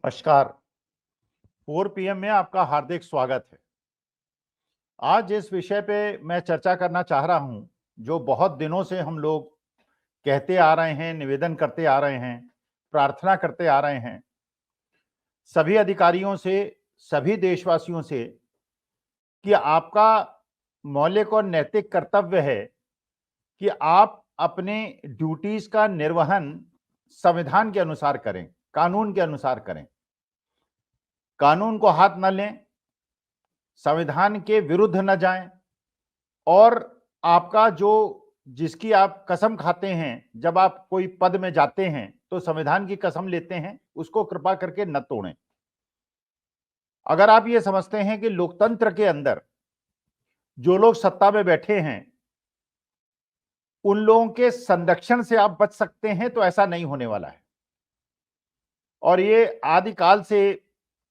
नमस्कार। 4 PM में आपका हार्दिक स्वागत है। आज जिस विषय पे मैं चर्चा करना चाह रहा हूं, जो बहुत दिनों से हम लोग कहते आ रहे हैं, निवेदन करते आ रहे हैं, प्रार्थना करते आ रहे हैं, सभी अधिकारियों से, सभी देशवासियों से, कि आपका मौलिक और नैतिक कर्तव्य है कि आप अपने ड्यूटीज का निर्वहन संविधान के अनुसार करें, कानून के अनुसार करें। कानून को हाथ न लें, संविधान के विरुद्ध न जाएं और आपका जिसकी आप कसम खाते हैं, जब आप कोई पद में जाते हैं तो संविधान की कसम लेते हैं, उसको कृपा करके न तोड़ें। अगर आप ये समझते हैं कि लोकतंत्र के अंदर जो लोग सत्ता में बैठे हैं उन लोगों के संरक्षण से आप बच सकते हैं, तो ऐसा नहीं होने वाला है। और ये आदिकाल से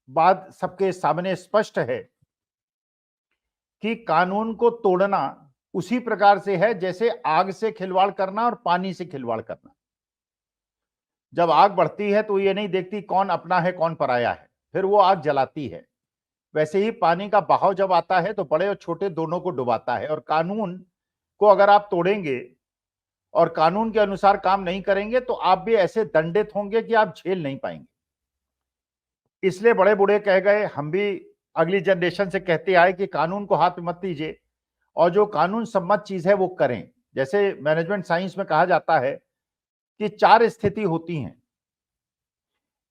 बात सबके सामने स्पष्ट है कि कानून को तोड़ना उसी प्रकार से है जैसे आग से खिलवाड़ करना और पानी से खिलवाड़ करना। जब आग बढ़ती है तो ये नहीं देखती कौन अपना है कौन पराया है, फिर वो आग जलाती है। वैसे ही पानी का बहाव जब आता है तो बड़े और छोटे दोनों को डुबाता है। और कानून को अगर आप तोड़ेंगे और कानून के अनुसार काम नहीं करेंगे तो आप भी ऐसे दंडित होंगे कि आप झेल नहीं पाएंगे। इसलिए बड़े बूढ़े कह गए, हम भी अगली जनरेशन से कहते आए कि कानून को हाथ में मत दीजिए और जो कानून सम्मत चीज है वो करें। जैसे मैनेजमेंट साइंस में कहा जाता है कि 4 स्थिति होती हैं।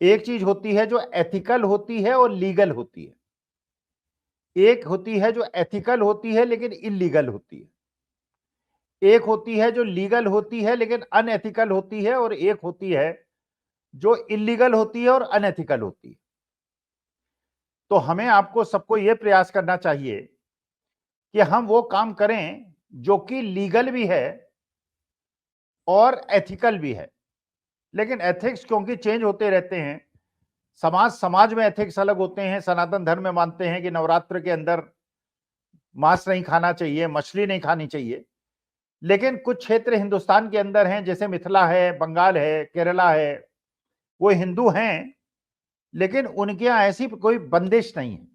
एक चीज होती है जो एथिकल होती है और लीगल होती है। एक होती है जो एथिकल होती है लेकिन इलीगल होती है। एक होती है जो लीगल होती है लेकिन अनएथिकल होती है, और एक होती है जो इलीगल होती है और अनएथिकल होती है। तो हमें आपको सबको यह प्रयास करना चाहिए कि हम वो काम करें जो कि लीगल भी है और एथिकल भी है। लेकिन एथिक्स क्योंकि चेंज होते रहते हैं, समाज समाज में एथिक्स अलग होते हैं। सनातन धर्म में मानते हैं कि नवरात्र के अंदर मांस नहीं खाना चाहिए, मछली नहीं खानी चाहिए। लेकिन कुछ क्षेत्र हिंदुस्तान के अंदर हैं, जैसे मिथिला है, बंगाल है, केरला है, वो हिंदू हैं लेकिन उनके यहां ऐसी कोई बंदिश नहीं है।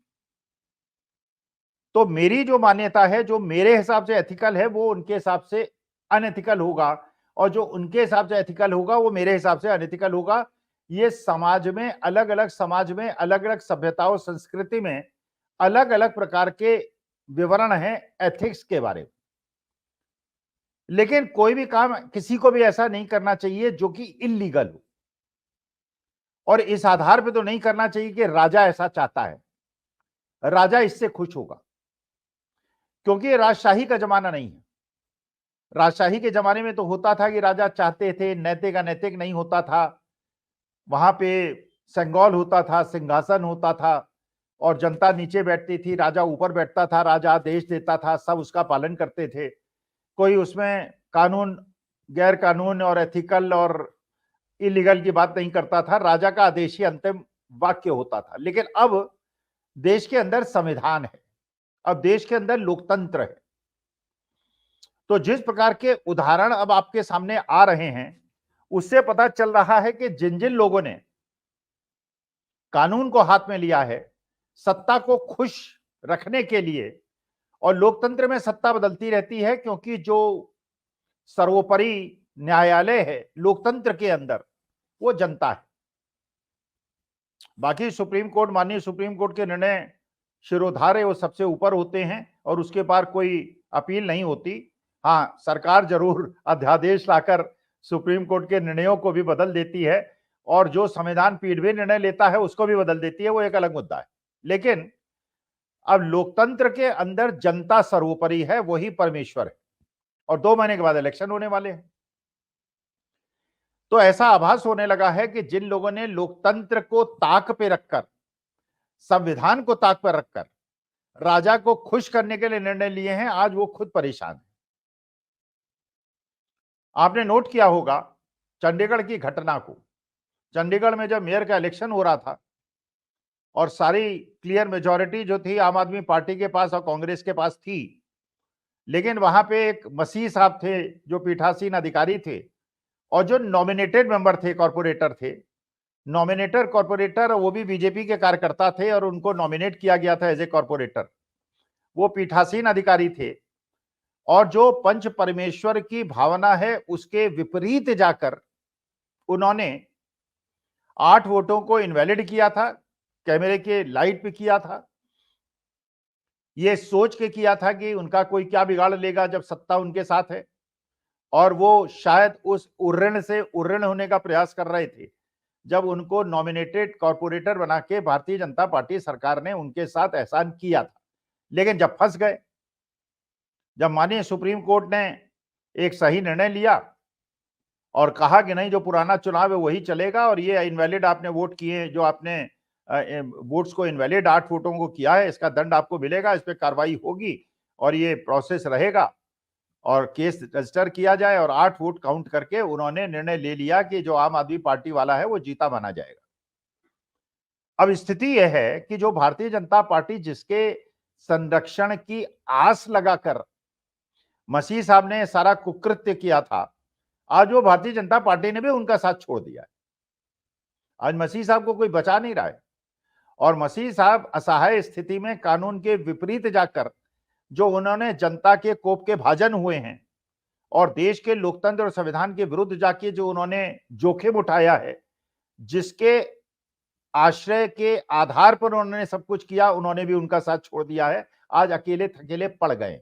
तो मेरी जो मान्यता है, जो मेरे हिसाब से एथिकल है, वो उनके हिसाब से अनएथिकल होगा, और जो उनके हिसाब से एथिकल होगा वो मेरे हिसाब से अनएथिकल होगा। ये समाज में अलग अलग सभ्यताओं, संस्कृति में अलग अलग प्रकार के विवरण हैं एथिक्स के बारे में। लेकिन कोई भी काम किसी को भी ऐसा नहीं करना चाहिए जो कि इलीगल हो, और इस आधार पे तो नहीं करना चाहिए कि राजा ऐसा चाहता है, राजा इससे खुश होगा, क्योंकि ये राजशाही का जमाना नहीं है। राजशाही के जमाने में तो होता था कि राजा चाहते थे, नैतिक अनैतिक नहीं होता था। वहां पे सेंगोल होता था, सिंहासन होता था और जनता नीचे बैठती थी, राजा ऊपर बैठता था, राजा आदेश देता था, सब उसका पालन करते थे। कोई उसमें कानून, गैर कानून और एथिकल और इलीगल की बात नहीं करता था। राजा का आदेश ही अंतिम वाक्य होता था। लेकिन अब देश के अंदर संविधान है, अब देश के अंदर लोकतंत्र है। तो जिस प्रकार के उदाहरण अब आपके सामने आ रहे हैं, उससे पता चल रहा है कि जिन जिन लोगों ने कानून को हाथ में लिया है सत्ता को खुश रखने के लिए, और लोकतंत्र में सत्ता बदलती रहती है क्योंकि जो सर्वोपरि न्यायालय है लोकतंत्र के अंदर वो जनता है। बाकी सुप्रीम कोर्ट, माननीय सुप्रीम कोर्ट के निर्णय शिरोधार्य है, वो सबसे ऊपर होते हैं और उसके पार कोई अपील नहीं होती। हाँ, सरकार जरूर अध्यादेश लाकर सुप्रीम कोर्ट के निर्णयों को भी बदल देती है, और जो संविधान पीठ भी निर्णय लेता है उसको भी बदल देती है, वो एक अलग मुद्दा है। लेकिन अब लोकतंत्र के अंदर जनता सर्वोपरि है, वही परमेश्वर है, और 2 महीने के बाद इलेक्शन होने वाले हैं। तो ऐसा आभास होने लगा है कि जिन लोगों ने लोकतंत्र को ताक पे रखकर, संविधान को ताक पर रखकर राजा को खुश करने के लिए निर्णय लिए हैं, आज वो खुद परेशान है। आपने नोट किया होगा चंडीगढ़ की घटना को। चंडीगढ़ में जब मेयर का इलेक्शन हो रहा था और सारी क्लियर मेजॉरिटी जो थी आम आदमी पार्टी के पास और कांग्रेस के पास थी, लेकिन वहां पे एक मसीह साहब थे जो पीठासीन अधिकारी थे, और जो नॉमिनेटेड मेंबर थे, कॉर्पोरेटर थे, नॉमिनेटर कॉर्पोरेटर, वो भी बीजेपी के कार्यकर्ता थे और उनको नॉमिनेट किया गया था एज ए कॉर्पोरेटर। वो पीठासीन अधिकारी थे और जो पंच परमेश्वर की भावना है उसके विपरीत जाकर उन्होंने 8 वोटों को इनवैलिड किया था, कैमरे के लाइट पे किया था। ये सोच के किया था कि उनका कोई क्या बिगाड़ लेगा जब सत्ता उनके साथ है, और वो शायद उस उर्रण से उर्रण होने का प्रयास कर रहे थे जब उनको नॉमिनेटेड कॉर्पोरेटर बना के भारतीय जनता पार्टी सरकार ने उनके साथ एहसान किया था। लेकिन जब फंस गए, जब माननीय सुप्रीम कोर्ट ने एक सही निर्णय लिया और कहा कि नहीं, जो पुराना चुनाव है वही चलेगा और ये इनवैलिड आपने वोट किए, जो आपने वोट्स को इनवैलिड 8 वोटों को किया है, इसका दंड आपको मिलेगा, इस पर कार्रवाई होगी और ये प्रोसेस रहेगा और केस रजिस्टर किया जाए। और 8 वोट काउंट करके उन्होंने निर्णय ले लिया कि जो आम आदमी पार्टी वाला है वो जीता माना जाएगा। अब स्थिति यह है कि जो भारतीय जनता पार्टी जिसके संरक्षण की आस लगाकर मसीह साहब ने सारा कुकृत्य किया था, आज वो भारतीय जनता पार्टी ने भी उनका साथ छोड़ दिया है। आज मसीह साहब को कोई बचा नहीं रहा है और मसीह साहब असहाय स्थिति में कानून के विपरीत जाकर जो उन्होंने जनता के कोप के भाजन हुए हैं और देश के लोकतंत्र और संविधान के विरुद्ध जाके जो उन्होंने जोखिम उठाया है, जिसके आश्रय के आधार पर उन्होंने सब कुछ किया, उन्होंने भी उनका साथ छोड़ दिया है। आज अकेले थकेले पड़ गए।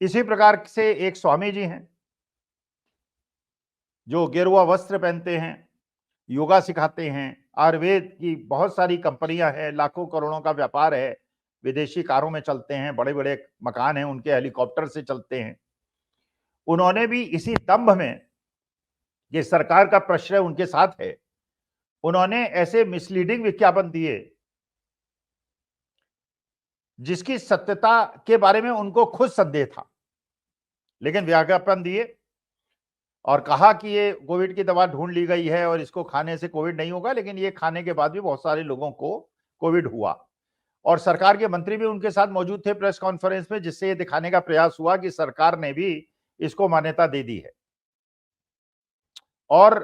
इसी प्रकार से एक स्वामी जी हैं जो गेरुआ वस्त्र पहनते हैं, योगा सिखाते हैं, आयुर्वेद की बहुत सारी कंपनियां हैं, लाखों करोड़ों का व्यापार है, विदेशी कारों में चलते हैं, बड़े बड़े मकान हैं उनके, हेलीकॉप्टर से चलते हैं। उन्होंने भी इसी दंभ में ये सरकार का प्रश्रय उनके साथ है, उन्होंने ऐसे मिसलीडिंग विज्ञापन दिए जिसकी सत्यता के बारे में उनको खुद संदेह था, लेकिन विज्ञापन दिए और कहा कि ये कोविड की दवा ढूंढ ली गई है और इसको खाने से कोविड नहीं होगा, लेकिन ये खाने के बाद भी बहुत सारे लोगों को कोविड हुआ। और सरकार के मंत्री भी उनके साथ मौजूद थे प्रेस कॉन्फ्रेंस में, जिससे ये दिखाने का प्रयास हुआ कि सरकार ने भी इसको मान्यता दे दी है। और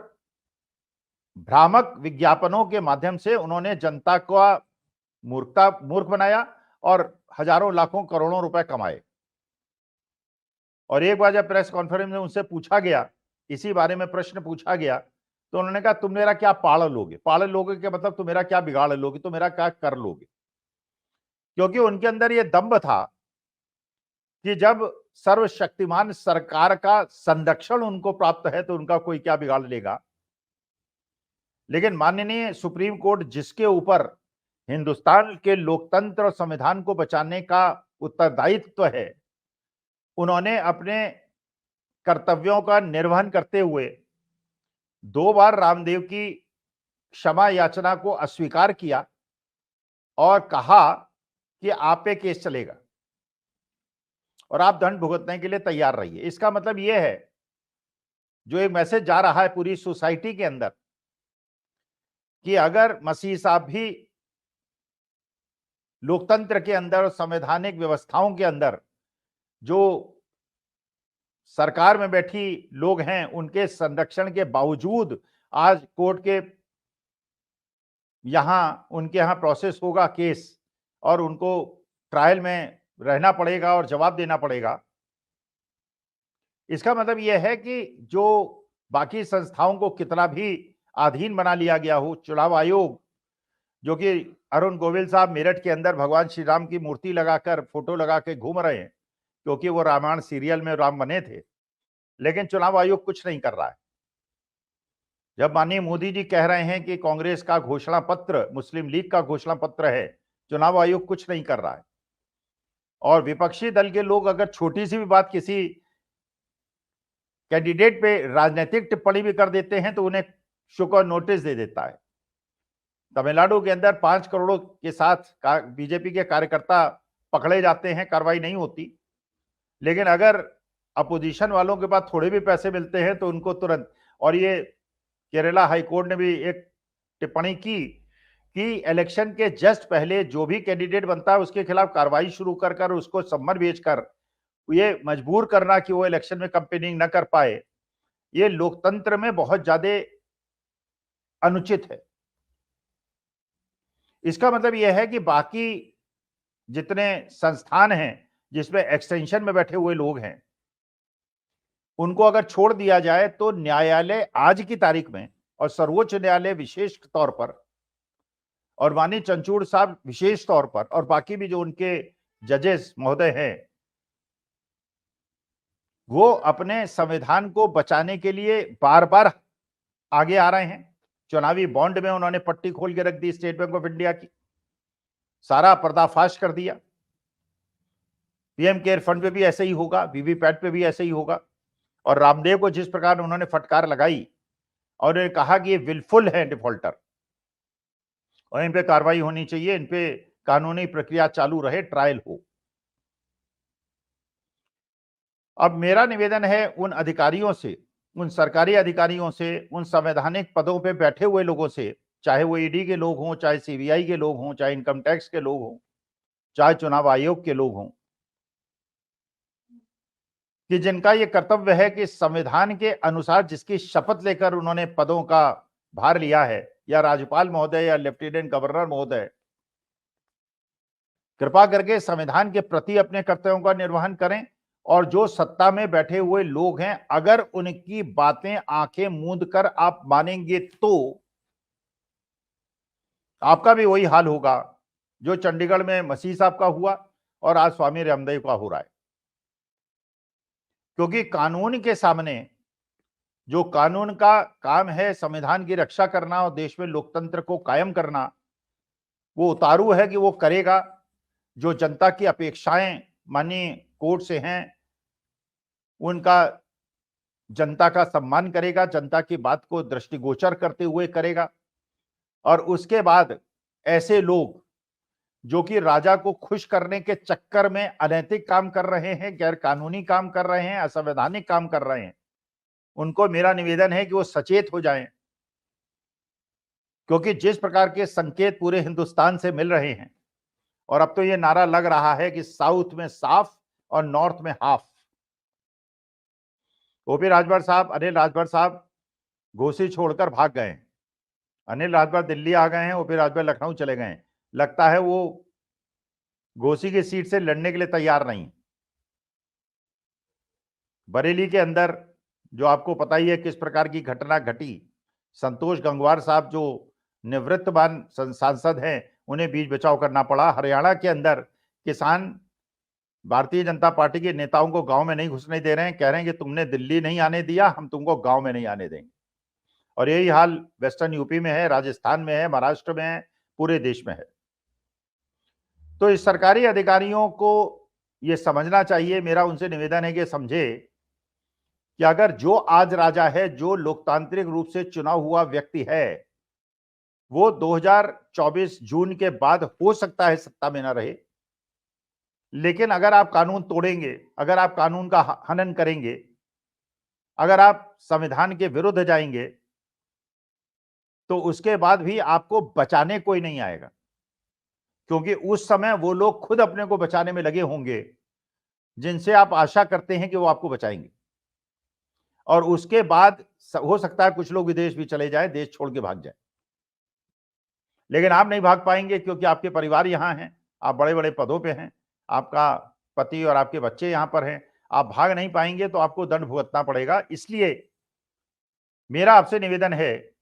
भ्रामक विज्ञापनों के माध्यम से उन्होंने जनता को मूर्ख बनाया और हजारों लाखों करोड़ों रुपए कमाए। और एक बार जब प्रेस कॉन्फ्रेंस में उनसे पूछा गया, इसी बारे में प्रश्न पूछा गया, तो उन्होंने कहा तुम मेरा क्या पाड़ लोगे? पाड़ लोगे के मतलब तुम मेरा क्या बिगाड़ लोगे, तुम मेरा क्या कर लोगे? क्योंकि उनके अंदर यह दंभ था कि जब सर्वशक्तिमान सरकार का संरक्षण उनको प्राप्त है तो उनका कोई क्या बिगाड़ लेगा। लेकिन माननीय सुप्रीम कोर्ट, जिसके ऊपर हिंदुस्तान के लोकतंत्र और संविधान को बचाने का उत्तरदायित्व है, उन्होंने अपने कर्तव्यों का निर्वहन करते हुए 2 बार रामदेव की क्षमा याचना को अस्वीकार किया और कहा कि आप पे केस चलेगा और आप दंड भुगतने के लिए तैयार रहिए। इसका मतलब यह है, जो एक मैसेज जा रहा है पूरी सोसाइटी के अंदर, कि अगर मसीह साहब भी लोकतंत्र के अंदर और संवैधानिक व्यवस्थाओं के अंदर जो सरकार में बैठी लोग हैं, उनके संरक्षण के बावजूद आज कोर्ट के उनके यहां प्रोसेस होगा केस और उनको ट्रायल में रहना पड़ेगा और जवाब देना पड़ेगा। इसका मतलब यह है कि जो बाकी संस्थाओं को कितना भी अधीन बना लिया गया हो, चुनाव आयोग जो कि अरुण गोविल साहब मेरठ के अंदर भगवान श्री राम की मूर्ति लगाकर फोटो लगा के घूम रहे हैं, क्योंकि वो रामायण सीरियल में राम बने थे, लेकिन चुनाव आयोग कुछ नहीं कर रहा है। जब माननीय मोदी जी कह रहे हैं कि कांग्रेस का घोषणा पत्र मुस्लिम लीग का घोषणा पत्र है, चुनाव आयोग कुछ नहीं कर रहा है। और विपक्षी दल के लोग अगर छोटी सी भी बात किसी कैंडिडेट पे राजनीतिक टिप्पणी भी कर देते हैं तो उन्हें शुक और नोटिस दे देता है। तमिलनाडु के अंदर 5 करोड़ के साथ बीजेपी के कार्यकर्ता पकड़े जाते हैं, कार्रवाई नहीं होती। लेकिन अगर अपोजिशन वालों के पास थोड़े भी पैसे मिलते हैं तो उनको तुरंत, और ये केरला हाईकोर्ट ने भी एक टिप्पणी की कि इलेक्शन के जस्ट पहले जो भी कैंडिडेट बनता है उसके खिलाफ कार्रवाई शुरू कर उसको सम्मन भेजकर ये मजबूर करना कि वो इलेक्शन में कैंपेनिंग न कर पाए, ये लोकतंत्र में बहुत ज्यादा अनुचित है। इसका मतलब यह है कि बाकी जितने संस्थान हैं जिसमें एक्सटेंशन में बैठे हुए लोग हैं, उनको अगर छोड़ दिया जाए तो न्यायालय आज की तारीख में और सर्वोच्च न्यायालय विशेष तौर पर और माननीय चंद्रचूड़ साहब विशेष तौर पर और बाकी भी जो उनके जजेस महोदय हैं, वो अपने संविधान को बचाने के लिए बार बार आगे आ रहे हैं। चुनावी बॉन्ड में उन्होंने पट्टी खोल के रख दी स्टेट बैंक ऑफ इंडिया की, सारा पर्दाफाश कर दिया। पीएम केयर फंड पे भी ऐसे ही होगा, वीवीपैट पे भी ऐसे ही होगा। और रामदेव को जिस प्रकार उन्होंने फटकार लगाई और उन्होंने कहा कि ये विलफुल है डिफॉल्टर और इन पे कार्रवाई होनी चाहिए, इन पे कानूनी प्रक्रिया चालू रहे, ट्रायल हो। अब मेरा निवेदन है उन अधिकारियों से, उन सरकारी अधिकारियों से, उन संवैधानिक पदों पे बैठे हुए लोगों से, चाहे वो ईडी के लोग हों, चाहे सीबीआई के लोग हों, चाहे इनकम टैक्स के लोग हों, चाहे चुनाव आयोग के लोग हों, कि जिनका ये कर्तव्य है कि संविधान के अनुसार जिसकी शपथ लेकर उन्होंने पदों का भार लिया है, या राज्यपाल महोदय या लेफ्टिनेंट गवर्नर महोदय, कृपा करके संविधान के प्रति अपने कर्तव्यों का निर्वहन करें। और जो सत्ता में बैठे हुए लोग हैं, अगर उनकी बातें आंखें मूंद कर आप मानेंगे तो आपका भी वही हाल होगा जो चंडीगढ़ में मसीह साहब का हुआ और आज स्वामी रामदेव का हो रहा है। क्योंकि कानून के सामने जो कानून का काम है संविधान की रक्षा करना और देश में लोकतंत्र को कायम करना, वो उतारू है कि वो करेगा जो जनता की अपेक्षाएं माननीय कोर्ट से हैं, उनका जनता का सम्मान करेगा, जनता की बात को दृष्टिगोचर करते हुए करेगा। और उसके बाद ऐसे लोग जो कि राजा को खुश करने के चक्कर में अनैतिक काम कर रहे हैं, गैर कानूनी काम कर रहे हैं, असंवैधानिक काम कर रहे हैं, उनको मेरा निवेदन है कि वो सचेत हो जाएं। क्योंकि जिस प्रकार के संकेत पूरे हिंदुस्तान से मिल रहे हैं और अब तो ये नारा लग रहा है कि साउथ में साफ और नॉर्थ में हाफ। ओपी राजभर साहब, अनिल राजभर साहब घोसी छोड़कर भाग गए हैं। अनिल राजभर दिल्ली आ गए हैं, ओपी राजभर लखनऊ चले गए हैं। लगता है वो घोसी की सीट से लड़ने के लिए तैयार नहीं। बरेली के अंदर जो आपको पता ही है किस प्रकार की घटना घटी, संतोष गंगवार साहब जो निवृत्तमान सांसद हैं, उन्हें बीच बचाव करना पड़ा। हरियाणा के अंदर किसान भारतीय जनता पार्टी के नेताओं को गांव में नहीं घुसने दे रहे हैं, कह रहे हैं कि तुमने दिल्ली नहीं आने दिया, हम तुमको गांव में नहीं आने देंगे। और यही हाल वेस्टर्न यूपी में है, राजस्थान में है, महाराष्ट्र में है, पूरे देश में है। तो इस सरकारी अधिकारियों को यह समझना चाहिए, मेरा उनसे निवेदन है कि समझे कि अगर जो आज राजा है, जो लोकतांत्रिक रूप से चुनाव हुआ व्यक्ति है, वो 2024 जून के बाद हो सकता है सत्ता में ना रहे, लेकिन अगर आप कानून तोड़ेंगे, अगर आप कानून का हनन करेंगे, अगर आप संविधान के विरुद्ध जाएंगे, तो उसके बाद भी आपको बचाने कोई नहीं आएगा। क्योंकि उस समय वो लोग खुद अपने को बचाने में लगे होंगे जिनसे आप आशा करते हैं कि वो आपको बचाएंगे। और उसके बाद हो सकता है कुछ लोग विदेश भी चले जाएं, देश छोड़ के भाग जाएं, लेकिन आप नहीं भाग पाएंगे क्योंकि आपके परिवार यहां हैं, आप बड़े बड़े पदों पे हैं, आपका पति और आपके बच्चे यहां पर हैं, आप भाग नहीं पाएंगे तो आपको दंड भुगतना पड़ेगा। इसलिए मेरा आपसे निवेदन है,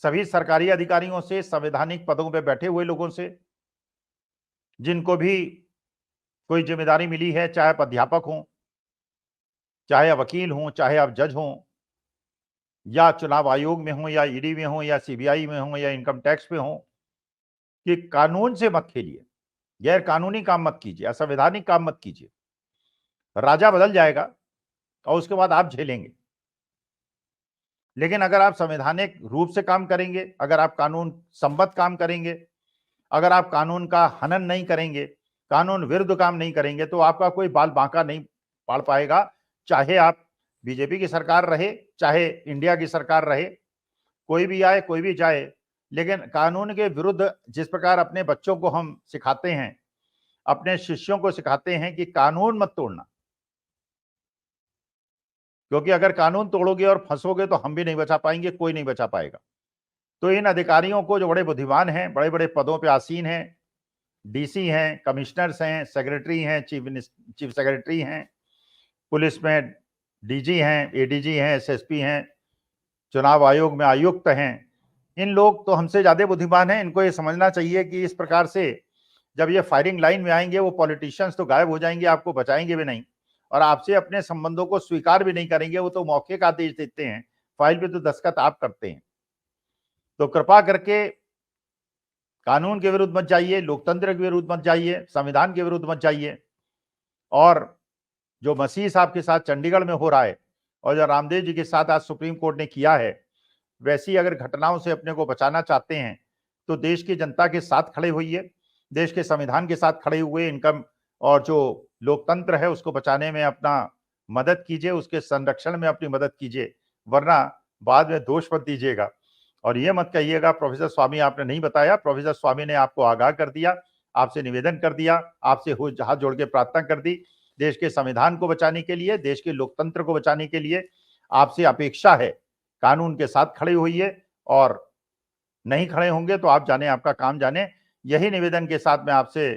सभी सरकारी अधिकारियों से, संवैधानिक पदों पर बैठे हुए लोगों से, जिनको भी कोई जिम्मेदारी मिली है, चाहे आप अध्यापक हों, चाहे आप वकील हों, चाहे आप जज हों, या चुनाव आयोग में हों, या ईडी में हों, या सीबीआई में हों, या इनकम टैक्स में हों, कि कानून से मत खेलिए, गैर कानूनी काम मत कीजिए, असंवैधानिक काम मत कीजिए। राजा बदल जाएगा और उसके बाद आप झेलेंगे, लेकिन अगर आप संवैधानिक रूप से काम करेंगे, अगर आप कानून संबद्ध काम करेंगे, अगर आप कानून का हनन नहीं करेंगे, कानून विरुद्ध काम नहीं करेंगे, तो आपका कोई बाल बांका नहीं पड़ पाएगा। चाहे आप बीजेपी की सरकार रहे, चाहे इंडिया की सरकार रहे, कोई भी आए, कोई भी जाए, लेकिन कानून के विरुद्ध जिस प्रकार अपने बच्चों को हम सिखाते हैं, अपने शिष्यों को सिखाते हैं कि कानून मत तोड़ना, क्योंकि अगर कानून तोड़ोगे और फंसोगे तो हम भी नहीं बचा पाएंगे, कोई नहीं बचा पाएगा। तो इन अधिकारियों को, जो बड़े बुद्धिमान हैं, बड़े बड़े पदों पे आसीन हैं, डीसी हैं, कमिश्नर्स हैं, सेक्रेटरी हैं, चीफ सेक्रेटरी हैं, पुलिस में डीजी हैं, एडीजी हैं, एसएसपी हैं, चुनाव आयोग में आयुक्त हैं, इन लोग तो हमसे ज्यादा बुद्धिमान हैं। इनको ये समझना चाहिए कि इस प्रकार से जब ये फायरिंग लाइन में आएंगे, वो पॉलिटिशियंस तो गायब हो जाएंगे, आपको बचाएंगे भी नहीं और आपसे अपने संबंधों को स्वीकार भी नहीं करेंगे। वो तो मौके का आदेश देते हैं, फाइल पे तो दस्तखत आप करते हैं। तो कृपा करके कानून के विरुद्ध मत जाइए, लोकतंत्र के विरुद्ध मत जाइए, संविधान के विरुद्ध मत जाइए। और जो मसीह साहब के साथ चंडीगढ़ में हो रहा है और जो रामदेव जी के साथ आज सुप्रीम कोर्ट ने किया है, वैसी अगर घटनाओं से अपने को बचाना चाहते हैं तो देश की जनता के साथ खड़े होइए, देश के संविधान के साथ खड़े हुए इनकम और जो लोकतंत्र है उसको बचाने में अपना मदद कीजिए, उसके संरक्षण में अपनी मदद कीजिए, वरना बाद में दोष मत दीजिएगा। और ये मत कहिएगा प्रोफेसर स्वामी आपने नहीं बताया। प्रोफेसर स्वामी ने आपको आगाह कर दिया, आपसे निवेदन कर दिया, आपसे हाथ जोड़ के प्रार्थना कर दी। देश के संविधान को बचाने के लिए, देश के लोकतंत्र को बचाने के लिए आपसे अपेक्षा है, कानून के साथ खड़े होइए और नहीं खड़े होंगे तो आप जाने, आपका काम जाने। यही निवेदन के साथ मैं आपसे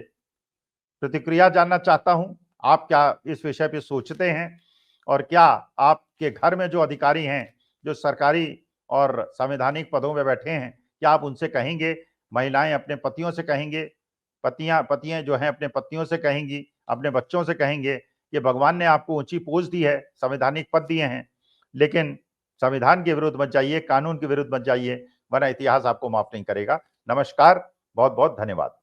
प्रतिक्रिया जानना चाहता हूं, आप क्या इस विषय पे सोचते हैं और क्या आपके घर में जो अधिकारी हैं, जो सरकारी और संवैधानिक पदों में बैठे हैं, क्या आप उनसे कहेंगे? महिलाएं अपने पतियों से कहेंगे, पतियां जो हैं अपने पत्नियों से कहेंगी, अपने बच्चों से कहेंगे कि भगवान ने आपको ऊंची पोस्ट दी है, संवैधानिक पद दिए हैं, लेकिन संविधान के विरुद्ध मत जाइए, कानून के विरुद्ध मत जाइए, वरना इतिहास आपको माफ नहीं करेगा। नमस्कार, बहुत बहुत धन्यवाद।